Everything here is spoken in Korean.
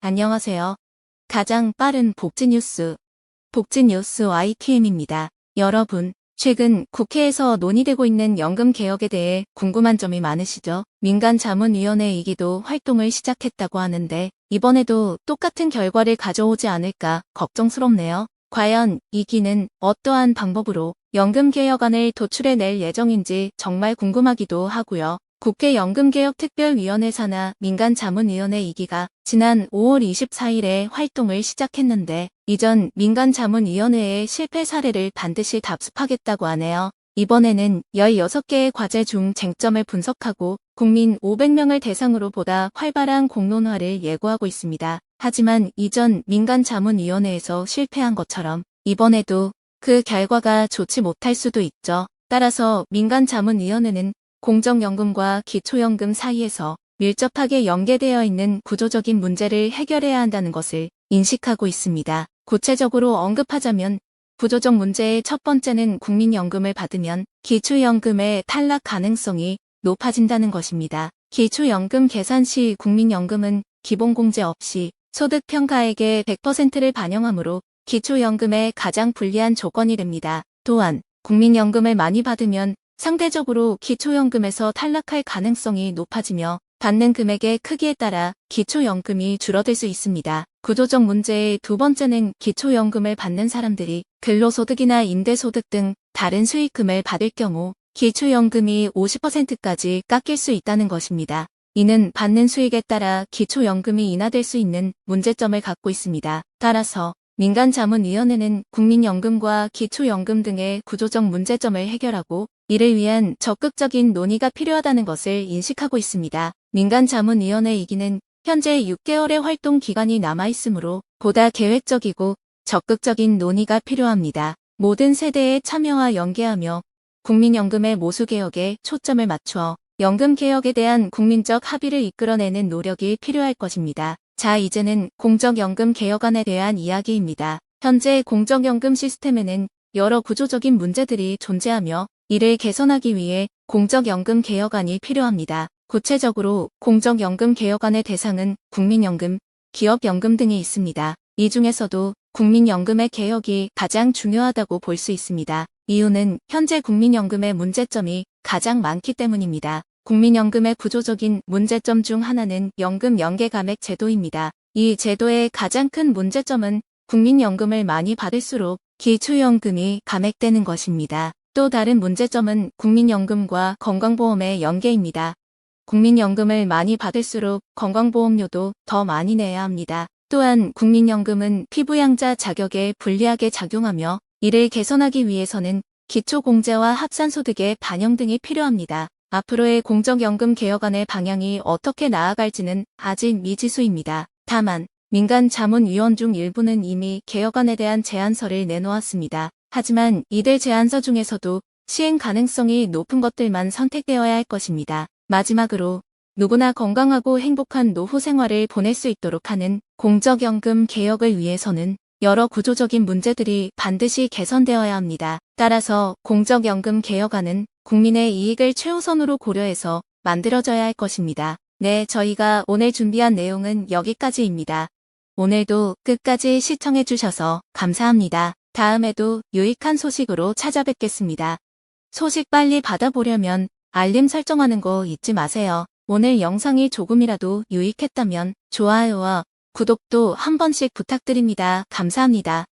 안녕하세요. 가장 빠른 복지뉴스, 복지뉴스 YTN입니다. 여러분, 최근 국회에서 논의되고 있는 연금 개혁에 대해 궁금한 점이 많으시죠? 민간자문위원회 2기도 활동을 시작했다고 하는데 이번에도 똑같은 결과를 가져오지 않을까 걱정스럽네요. 과연 2기는 어떠한 방법으로 연금 개혁안을 도출해낼 예정인지 정말 궁금하기도 하고요. 국회 연금개혁특별위원회 산하 민간자문위원회 2기가 지난 5월 24일에 활동을 시작했는데 이전 민간자문위원회의 실패 사례를 반드시 답습하겠다고 하네요. 이번에는 16개의 과제 중 쟁점을 분석하고 국민 500명을 대상으로 보다 활발한 공론화를 예고하고 있습니다. 하지만 이전 민간자문위원회에서 실패한 것처럼 이번에도 그 결과가 좋지 못할 수도 있죠. 따라서 민간자문위원회는 공적연금과 기초연금 사이에서 밀접하게 연계되어 있는 구조적인 문제를 해결해야 한다는 것을 인식하고 있습니다. 구체적으로 언급하자면 구조적 문제의 첫 번째는 국민연금을 받으면 기초연금의 탈락 가능성이 높아진다는 것입니다. 기초연금 계산 시 국민연금은 기본공제 없이 소득평가액의 100%를 반영하므로 기초연금의 가장 불리한 조건이 됩니다. 또한 국민연금을 많이 받으면 상대적으로 기초연금에서 탈락할 가능성이 높아지며 받는 금액의 크기에 따라 기초연금이 줄어들 수 있습니다. 구조적 문제의 두 번째는 기초연금을 받는 사람들이 근로소득이나 임대소득 등 다른 수익금을 받을 경우 기초연금이 50%까지 깎일 수 있다는 것입니다. 이는 받는 수익에 따라 기초연금이 인하될 수 있는 문제점을 갖고 있습니다. 따라서 민간자문위원회는 국민연금과 기초연금 등의 구조적 문제점을 해결하고 이를 위한 적극적인 논의가 필요하다는 것을 인식하고 있습니다. 민간자문위원회 2기는 현재 6개월의 활동 기간이 남아있으므로 보다 계획적이고 적극적인 논의가 필요합니다. 모든 세대의 참여와 연계하며 국민연금의 모수개혁에 초점을 맞추어 연금개혁에 대한 국민적 합의를 이끌어내는 노력이 필요할 것입니다. 자, 이제는 공적연금 개혁안에 대한 이야기입니다. 현재 공적연금 시스템에는 여러 구조적인 문제들이 존재하며 이를 개선하기 위해 공적연금 개혁안이 필요합니다. 구체적으로 공적연금 개혁안의 대상은 국민연금, 기업연금 등이 있습니다. 이 중에서도 국민연금의 개혁이 가장 중요하다고 볼 수 있습니다. 이유는 현재 국민연금의 문제점이 가장 많기 때문입니다. 국민연금의 구조적인 문제점 중 하나는 연금 연계감액 제도입니다. 이 제도의 가장 큰 문제점은 국민연금을 많이 받을수록 기초연금이 감액되는 것입니다. 또 다른 문제점은 국민연금과 건강보험의 연계입니다. 국민연금을 많이 받을수록 건강보험료도 더 많이 내야 합니다. 또한 국민연금은 피부양자 자격에 불리하게 작용하며 이를 개선하기 위해서는 기초공제와 합산소득의 반영 등이 필요합니다. 앞으로의 공적연금 개혁안의 방향이 어떻게 나아갈지는 아직 미지수입니다. 다만 민간자문위원 중 일부는 이미 개혁안에 대한 제안서를 내놓았습니다. 하지만 이들 제안서 중에서도 시행 가능성이 높은 것들만 선택되어야 할 것입니다. 마지막으로 누구나 건강하고 행복한 노후 생활을 보낼 수 있도록 하는 공적연금 개혁을 위해서는 여러 구조적인 문제들이 반드시 개선되어야 합니다. 따라서 공적연금 개혁안은 국민의 이익을 최우선으로 고려해서 만들어져야 할 것입니다. 네, 저희가 오늘 준비한 내용은 여기까지입니다. 오늘도 끝까지 시청해주셔서 감사합니다. 다음에도 유익한 소식으로 찾아뵙겠습니다. 소식 빨리 받아보려면 알림 설정하는 거 잊지 마세요. 오늘 영상이 조금이라도 유익했다면 좋아요와 구독도 한 번씩 부탁드립니다. 감사합니다.